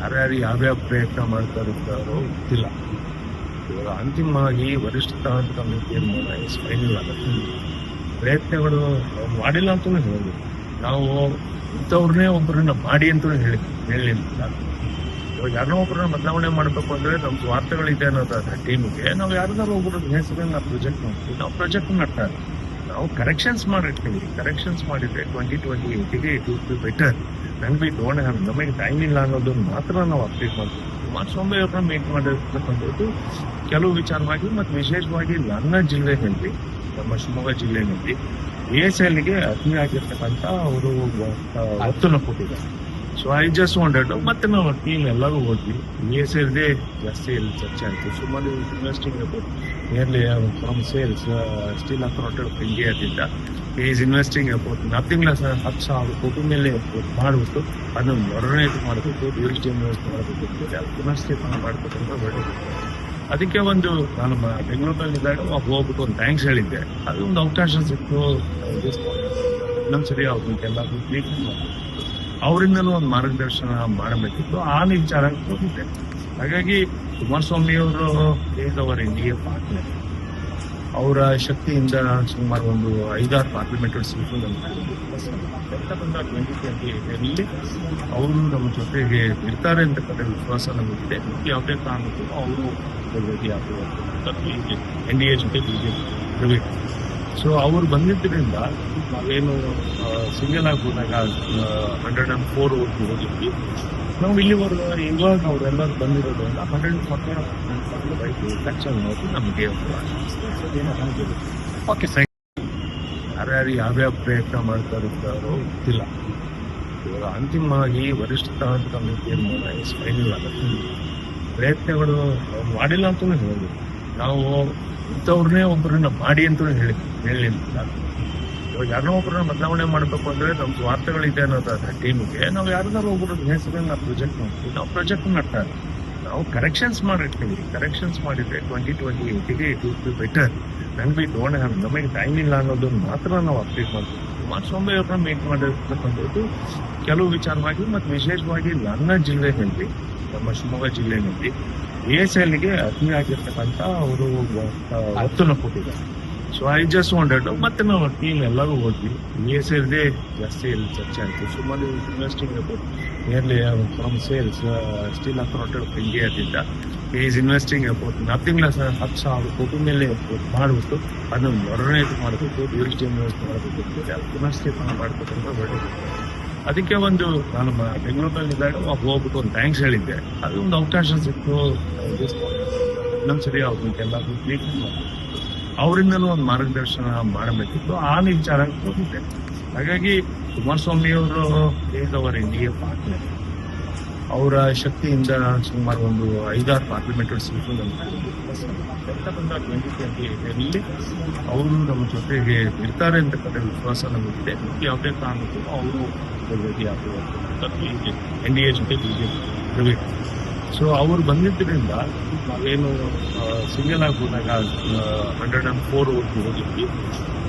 ಯಾರ್ಯಾರು ಯಾವ್ಯಾವ ಪ್ರಯತ್ನ ಮಾಡ್ತಾ ಇರ್ತಾರೋ ಗೊತ್ತಿಲ್ಲ. ಇವಾಗ ಅಂತಿಮವಾಗಿ ವರಿಷ್ಠ ಅಂತ ತೀರ್ಮಾನ ಫೈನಲ್ ಆಗುತ್ತೆ. ಪ್ರಯತ್ನಗಳು ಮಾಡಿಲ್ಲ ಅಂತಲೂ ಹೇಳಿ, ನಾವು ಇಂಥವ್ರನ್ನೇ ಒಬ್ಬರನ್ನ ಮಾಡಿ ಅಂತಲೂ ಹೇಳಿಲ್ಲ. ಇವಾಗ ಯಾರನ್ನೋ ಒಬ್ಬರನ್ನ ಬದಲಾವಣೆ ಮಾಡಬೇಕು ಅಂದ್ರೆ ನಮ್ಮ ಸ್ವಾರ್ಥಗಳಿದೆ ಅನ್ನೋದಾದ್ರೆ ಟೀಮಿಗೆ ನಾವು ಯಾರನ್ನಾರು ಒಬ್ಬರು ಹೆಸರನ್ನ ಪ್ರೊಜೆಕ್ಟ್ ಮಾಡ್ತೀವಿ. ನಾವು ಪ್ರಾಜೆಕ್ಟ್ ಮಾಡ್ತಾರೆ, ನಾವು ಕರೆಕ್ಷನ್ಸ್ ಮಾಡಿರ್ತೀವಿ. ಕರೆಕ್ಷನ್ಸ್ ಮಾಡಿದ್ರೆ 2028ಗೆ ಇಟ್ ವಿಲ್ ಬಿ ಬೆಟರ್. ನನ್ಗೆ ನಮಗೆ ಟೈಮ್ ಇಲ್ಲ ಅನ್ನೋದನ್ನ ಮಾತ್ರ ನಾವು ಅಪ್ಡೇಟ್ ಮಾಡ್ತೀವಿ. ಕುಮಾರಸ್ವಾಮಿ ಅವ್ರನ್ನ ಮೀಟ್ ಮಾಡಿರ್ತಕ್ಕಂಥದ್ದು ಕೆಲವು ವಿಚಾರವಾಗಿ ಮತ್ತು ವಿಶೇಷವಾಗಿ ನನ್ನ ಜಿಲ್ಲೆಯಲ್ಲಿ, ನಮ್ಮ ಶಿವಮೊಗ್ಗ ಜಿಲ್ಲೆಯಲ್ಲಿ ASLಗೆ ಅತಿ ಆಗಿರ್ತಕ್ಕಂಥ ಅವರು ಒತ್ತನ್ನು ಕೊಟ್ಟಿದ್ದಾರೆ. ಸೊ ಐ ಜಸ್ಟ್ ವಾಂಟೆಡ್, ಮತ್ತೆ ನಾವು ಟೀಮ್ ಎಲ್ಲರೂ ಹೋದ್ವಿ. ASLದೇ ಜಾಸ್ತಿ ಚರ್ಚೆ ಆಯಿತು. ಸುಮಾರು investing nearly from sales still authority of ಇಂಡಿಯಾದಿಂದ is investing about nothing less 10,000 ಕೋಟಿ ಮೇಲೆ ಮಾಡಿಬಿಟ್ಟು ಅದನ್ನು ಮೊಡರ್ನೈಸ್ ಮಾಡಬೇಕು, ಟೂರಿಸ್ಟ್ ಇನ್ವೆಸ್ಟ್ ಮಾಡಬೇಕು, ಪುನಶ್ಚೇತನ ಮಾಡಬೇಕಂತ ಹೊರಟಿದೆ. ಅದಕ್ಕೆ ಒಂದು ನಾನು ಬೆಂಗಳೂರಿನಲ್ಲಿದ್ದಾಗ ಹೋಗ್ಬಿಟ್ಟು ಒಂದು ಥ್ಯಾಂಕ್ಸ್ ಹೇಳಿದ್ದೆ. ಅದು ಒಂದು ಅವಕಾಶ ಸಿಕ್ತು. ಇನ್ನೊಂದ್ಸರಿ ಅವ್ರಿಗೆಲ್ಲ ಅವರಿಂದನೂ ಒಂದು ಮಾರ್ಗದರ್ಶನ ಮಾಡಬೇಕಿತ್ತು. ಆ ವಿಚಾರ ಹೋಗಿದ್ದೆ. ಹಾಗಾಗಿ ಕುಮಾರಸ್ವಾಮಿ ಅವರು ಈಸ್ ಅವರ್ ಇಂಡಿಯಾ ಪಾರ್ಟ್ನರ್. ಅವರ ಶಕ್ತಿಯಿಂದ ಸುಮಾರು ಒಂದು 5-6 ಪಾರ್ಲಿಮೆಂಟರಿ ಸೀಟು ಬಂದ 2028ರಲ್ಲಿ ಅವರು ನಮ್ಮ ಜೊತೆಗೆ ಇರ್ತಾರೆ ಅಂತಕ್ಕಂಥ ವಿಶ್ವಾಸ ನಮಗಿದೆ. ಯಾವುದೇ ಕಾರಣಕ್ಕೂ ಅವರು NDA ಜೊತೆ BJP. ಸೊ ಅವ್ರು ಬಂದಿದ್ದರಿಂದ ನಾವೇನು ಸಿಂಗಲ್ ಆಗಿ ಹೋದಾಗ 104 ಓಟ್ಗೆ ಹೋಗಿದ್ವಿ. ನಾವು ಇಲ್ಲಿವರೆಗೂ ಇವಾಗ ಅವರೆಲ್ಲರೂ ಬಂದಿರೋದ್ರಿಂದ 140 ಅನ್ನೋದು ನಮಗೆ ಓಕೆ. ಯಾರ್ಯಾರು ಯಾವ್ಯಾವ ಪ್ರಯತ್ನ ಮಾಡ್ತಾ ಇರ್ತಾರೋ ಗೊತ್ತಿಲ್ಲ. ಇವಾಗ ಅಂತಿಮವಾಗಿ ವರಿಷ್ಠ ಅಂತ ತೀರ್ಮಾನ ಫೈನಲ್ ಆಗುತ್ತೆ. ಪ್ರಯತ್ನಗಳು ಮಾಡಿಲ್ಲ ಅಂತಲೂ ಹೇಳಿ, ನಾವು ಇಂಥವ್ರನ್ನೇ ಒಬ್ಬರನ್ನ ಮಾಡಿ ಅಂತಲೂ ಹೇಳಿಲ್ಲ. ಇವಾಗ ಯಾರನ್ನೋ ಒಬ್ಬರನ್ನ ಬದಲಾವಣೆ ಮಾಡಬೇಕು ಅಂದ್ರೆ ನಮ್ಮ ಸ್ವಾರ್ಥಗಳಿದೆ ಅನ್ನೋದಾದ್ರೆ ಟೀಮಿಗೆ ನಾವು ಯಾರನ್ನಾರು ಒಬ್ಬರು ಹೆಸರನ್ನ ಪ್ರೊಜೆಕ್ಟ್ ಮಾಡ್ತೀವಿ. ನಾವು ಪ್ರಾಜೆಕ್ಟ್ ಮಾಡ್ತಾರೆ, ನಾವು ಕರೆಕ್ಷನ್ಸ್ ಮಾಡಿರ್ತೀವಿ. ಕರೆಕ್ಷನ್ಸ್ ಮಾಡಿದ್ರೆ 2028ಗೆ ಇಟ್ ವಿಲ್ ಬಿ ಬೆಟರ್. ನನ್ಗೆ ನಮಗೆ ಟೈಮ್ ಇಲ್ಲ ಅನ್ನೋದನ್ನ ಮಾತ್ರ ನಾವು ಅಪ್ಡೇಟ್ ಮಾಡ್ತೀವಿ. ಕುಮಾರಸ್ವಾಮಿ ಅವ್ರನ್ನ ಮೀಟ್ ಮಾಡಿರ್ತಕ್ಕಂಥದ್ದು ಕೆಲವು ವಿಚಾರವಾಗಿ ಮತ್ತು ವಿಶೇಷವಾಗಿ ನನ್ನ ಜಿಲ್ಲೆಯಲ್ಲಿ, ನಮ್ಮ ಶಿವಮೊಗ್ಗ ಜಿಲ್ಲೆಯಲ್ಲಿ ASLಗೆ ಅತಿ ಆಗಿರ್ತಕ್ಕಂಥ ಅವರು ಒತ್ತನ್ನು ಕೊಟ್ಟಿದ್ದಾರೆ. ಸೊ ಐ ಜಸ್ಟ್ ವಾಂಟೆಡ್, ಮತ್ತೆ ನಾವು ಟೀಮ್ ಎಲ್ಲರೂ ಹೋದ್ವಿ. ASLದೇ ಜಾಸ್ತಿ ಚರ್ಚೆ ಆಯಿತು. ಸುಮಾರು investing nearly from sales still authority of ಇಂಡಿಯಾದಿಂದ is investing about nothing less 10,000 ಕೋಟಿ ಮೇಲೆ ಮಾಡಿಬಿಟ್ಟು ಅದನ್ನು ಮೊಡರ್ನೈಸ್ ಮಾಡಬೇಕು, ಟೂರಿಸ್ಟ್ ಇನ್ವೆಸ್ಟ್ ಮಾಡಬೇಕು, ಪುನಶ್ಚೇತನ ಮಾಡಬೇಕಂತ ಹೊರಟಿದೆ. ಅದಕ್ಕೆ ಒಂದು ನಾನು ಬೆಂಗಳೂರಿನಲ್ಲಿದ್ದಾಗ ಹೋಗ್ಬಿಟ್ಟು ಒಂದು ಥ್ಯಾಂಕ್ಸ್ ಹೇಳಿದ್ದೆ. ಅದು ಒಂದು ಅವಕಾಶ ಸಿಕ್ತು. ಇನ್ನೊಂದ್ಸರಿ ಅವ್ರಿಗೆಲ್ಲ ಅವರಿಂದನೂ ಒಂದು ಮಾರ್ಗದರ್ಶನ ಮಾಡಬೇಕಿತ್ತು. ಆ ವಿಚಾರ ಹೋಗಿದ್ದೆ. ಹಾಗಾಗಿ ಕುಮಾರಸ್ವಾಮಿ ಅವರು ಈಸ್ ಅವರ್ ಇಂಡಿಯಾ ಪಾರ್ಟ್ನರ್. ಅವರ ಶಕ್ತಿಯಿಂದ ಸುಮಾರು ಒಂದು 5-6 ಪಾರ್ಲಿಮೆಂಟರಿ ಸೀಟು ಬಂದ 2028ರಲ್ಲಿ ಅವರು ನಮ್ಮ ಜೊತೆಗೆ ಇರ್ತಾರೆ ಅಂತಕ್ಕಂಥ ವಿಶ್ವಾಸ ನಮಗಿದೆ. ಯಾವುದೇ ಕಾರಣಕ್ಕೂ ಅವರು NDA ಜೊತೆ BJP. ಸೊ ಅವ್ರು ಬಂದಿದ್ದರಿಂದ ನಾವೇನು ಸಿಂಗಲ್ ಆಗಿ ಹೋದಾಗ 104 ಓಟ್ಗೆ ಹೋಗಿದ್ವಿ.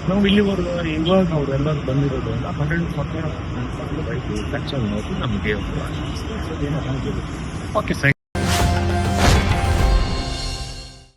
ನಾವು ಇಲ್ಲಿವರೆಗೂ ಇವಾಗ ಅವರೆಲ್ಲರೂ ಬಂದಿರೋದ್ರಿಂದ 140 ಅನ್ನೋದು ನಮಗೆ ಓಕೆ.